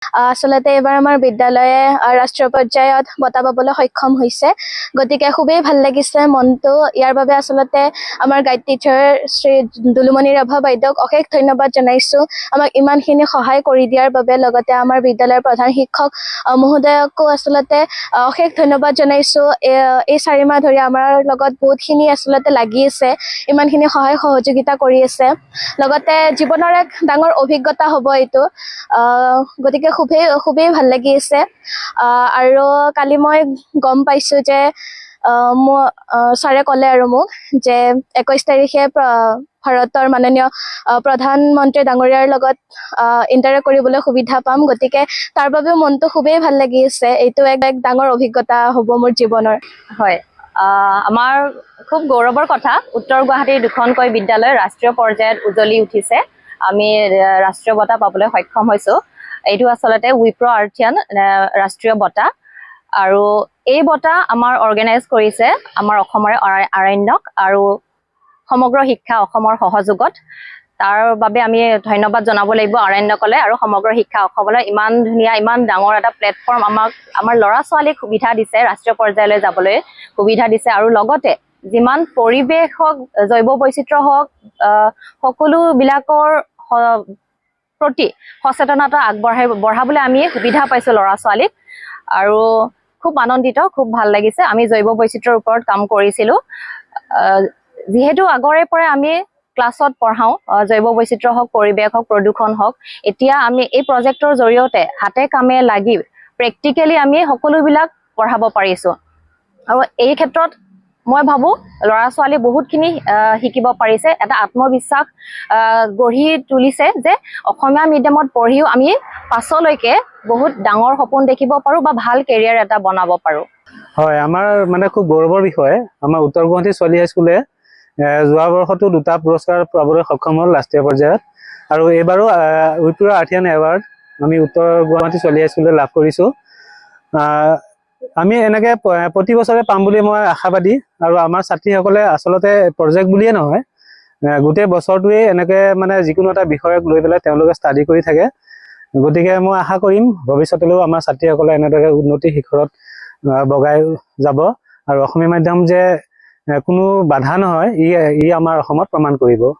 আসলতে এবাৰ আমাৰ বিদ্যালয়ে ৰাষ্ট্ৰীয় পৰ্যায়ত বঁটা পাবলৈ সক্ষম হৈছে। গতিকে খুবেই ভাল লাগিছে মনটো। ইয়াৰ বাবে আসলতে আমাৰ গাইড টিচাৰ শ্ৰী দুলুমণি ৰাভা বাইদেউক অশেষ ধন্যবাদ জনাইছোঁ, আমাক ইমানখিনি সহায় কৰি দিয়াৰ বাবে। লগতে আমাৰ বিদ্যালয়ৰ প্ৰধান শিক্ষক মহোদয়কো আসলতে অশেষ ধন্যবাদ জনাইছোঁ। এই 4 মাহ ধৰি আমাৰ লগত বহুতখিনি আসলতে লাগি আছে, ইমানখিনি সহায় সহযোগিতা কৰি আছে। লগতে জীৱনৰ এক ডাঙৰ অভিজ্ঞতা হ'ব এইটো। গতিকে খুবেই ভাল লাগি আছে। আৰু কালি মই গম পাইছোঁ যে ছাৰে ক'লে আৰু মোক যে 21 তাৰিখে ভাৰতৰ মাননীয় প্ৰধানমন্ত্ৰী ডাঙৰীয়াৰ লগত ইণ্টাৰেক্ট কৰিবলৈ সুবিধা পাম। গতিকে তাৰ বাবেও মনটো খুবেই ভাল লাগি আছে। এইটো এক ডাঙৰ অভিজ্ঞতা হ'ব মোৰ জীৱনৰ। হয়, আমাৰ খুব গৌৰৱৰ কথা, উত্তৰ গুৱাহাটীৰ দুখনকৈ বিদ্যালয় ৰাষ্ট্ৰীয় পৰ্যায়ত উজ্বলি উঠিছে। আমি ৰাষ্ট্ৰীয় বঁটা পাবলৈ সক্ষম হৈছোঁ। এইটো আচলতে উইপ্ৰ আৰ্থিয়ান ৰাষ্ট্ৰীয় বঁটা, আৰু এই বঁটা আমাৰ অৰ্গেনাইজ কৰিছে আমাৰ অসমৰে আৰণ্যক আৰু সমগ্ৰ শিক্ষা অসমৰ সহযোগত। তাৰ বাবে আমি ধন্যবাদ জনাব লাগিব আৰণ্যকলে আৰু সমগ্ৰ শিক্ষা অসমলৈ। ইমান ধুনীয়া, ইমান ডাঙৰ এটা প্লেটফৰ্ম আমাৰ ল'ৰা ছোৱালীক সুবিধা দিছে, ৰাষ্ট্ৰীয় পৰ্যায়লৈ যাবলৈ সুবিধা দিছে। আৰু লগতে যিমান পৰিৱেশ হওক, জৈৱ বৈচিত্ৰ্য হওক, সকলোবিলাকৰ প্ৰতি সচেতনতা বঢ়াবলৈ আমি সুবিধা পাইছোঁ ল'ৰা ছোৱালীক। আৰু খুব আনন্দিত, খুব ভাল লাগিছে। আমি জৈৱ বৈচিত্ৰ্যৰ ওপৰত কাম কৰিছিলোঁ, যিহেতু আগৰে পৰাই আমি ক্লাছত পঢ়াওঁ জৈৱ বৈচিত্ৰ্য হওক, পৰিৱেশ হওক, প্ৰদূষণ হওক। এতিয়া আমি এই প্ৰজেক্টৰ জৰিয়তে হাতে কামে লাগি প্ৰেক্টিকেলি আমি সকলোবিলাক পঢ়াব পাৰিছোঁ। আৰু এই ক্ষেত্ৰত মই ভাবোঁ ল'ৰা ছোৱালী বহুতখিনি শিকিব পাৰিছে, এটা আত্মবিশ্বাস গঢ়ি তুলিছে যে অসমীয়া মিডিয়ামত পঢ়িও আমি পাছলৈকে বহুত ডাঙৰ সপোন দেখিব পাৰোঁ বা ভাল কেৰিয়াৰ এটা বনাব পাৰোঁ। হয়, আমাৰ মানে খুব গৌৰৱৰ বিষয়। আমাৰ উত্তৰ গুৱাহাটী ছোৱালী হাইস্কুলে যোৱা বৰ্ষতো 2টা পুৰস্কাৰ পাবলৈ সক্ষম হ'ল ৰাষ্ট্ৰীয় পৰ্যায়ত, আৰু এইবাৰো উইপ্ৰ আৰ্থিয়ান এৱাৰ্ড আমি উত্তৰ গুৱাহাটী ছোৱালী হাইস্কুলে লাভ কৰিছোঁ। আমি এনেকৈ প্ৰতি বছৰে পাম বুলি মই আশাবাদী। আৰু আমাৰ ছাত্ৰীসকলে আচলতে প্ৰজেক্ট বুলিয়ে নহয়, গোটেই বছৰটোৱেই এনেকৈ মানে যিকোনো এটা বিষয়ক লৈ পেলাই তেওঁলোকে ষ্টাডি কৰি থাকে। গতিকে মই আশা কৰিম ভৱিষ্যতলৈও আমাৰ ছাত্ৰীসকলে এনেদৰে উন্নতি শিখৰত বগাই যাব, আৰু অসমীয়া মাধ্যম যে কোনো বাধা নহয় ই আমাৰ অসমত প্ৰমাণ কৰিব।